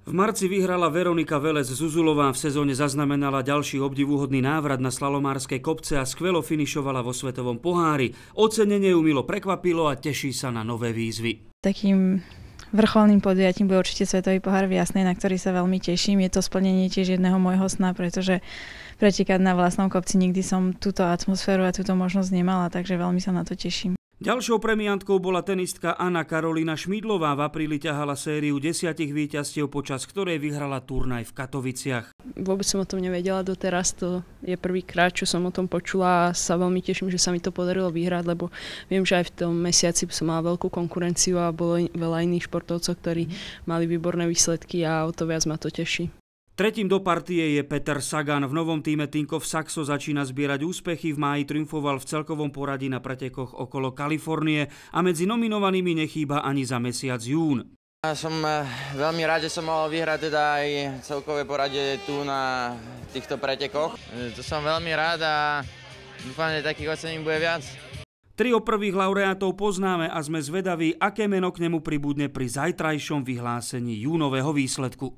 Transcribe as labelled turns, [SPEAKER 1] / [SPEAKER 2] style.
[SPEAKER 1] V marci vyhrala Veronika Velez Zuzulová, v sezóne zaznamenala ďalší obdivuhodný návrat na slalomárske kopce a skvelo finišovala vo svetovom pohári. Ocenenie ju milo prekvapilo a teší sa na nové výzvy.
[SPEAKER 2] Takým vrcholným podujatím bude určite svetový pohár v Jasnej, na ktorý sa veľmi teším. Je to splnenie tiež jedného môjho sna, pretože pretekať na vlastnom kopci nikdy som túto atmosféru a túto možnosť nemala, takže veľmi sa na to teším.
[SPEAKER 1] Ďalšou premiantkou bola tenistka Anna Karolína Šmídlová. V apríli ťahala sériu 10 víťazstiev, počas ktorej vyhrala turnaj v Katoviciach.
[SPEAKER 3] Vôbec som o tom nevedela doteraz, to je prvýkrát, čo som o tom počula a sa veľmi teším, že sa mi to podarilo vyhrať, lebo viem, že aj v tom mesiaci som mala veľkú konkurenciu a bolo veľa iných športovcov, ktorí mali výborné výsledky a o to viac ma to teší.
[SPEAKER 1] Tretím do partie je Peter Sagan. V novom týme Tinkoff Saxo začína zbierať úspechy. V máji triumfoval v celkovom poradí na pretekoch okolo Kalifornie a medzi nominovanými nechýba ani za mesiac jún.
[SPEAKER 4] Som veľmi rád, že som mohol vyhrať teda aj celkové poradie tu na týchto pretekoch. To som veľmi rád a dúfam, že takých ocením bude viac.
[SPEAKER 1] Trio prvých laureátov poznáme a sme zvedaví, aké meno k nemu pribudne pri zajtrajšom vyhlásení júnového výsledku.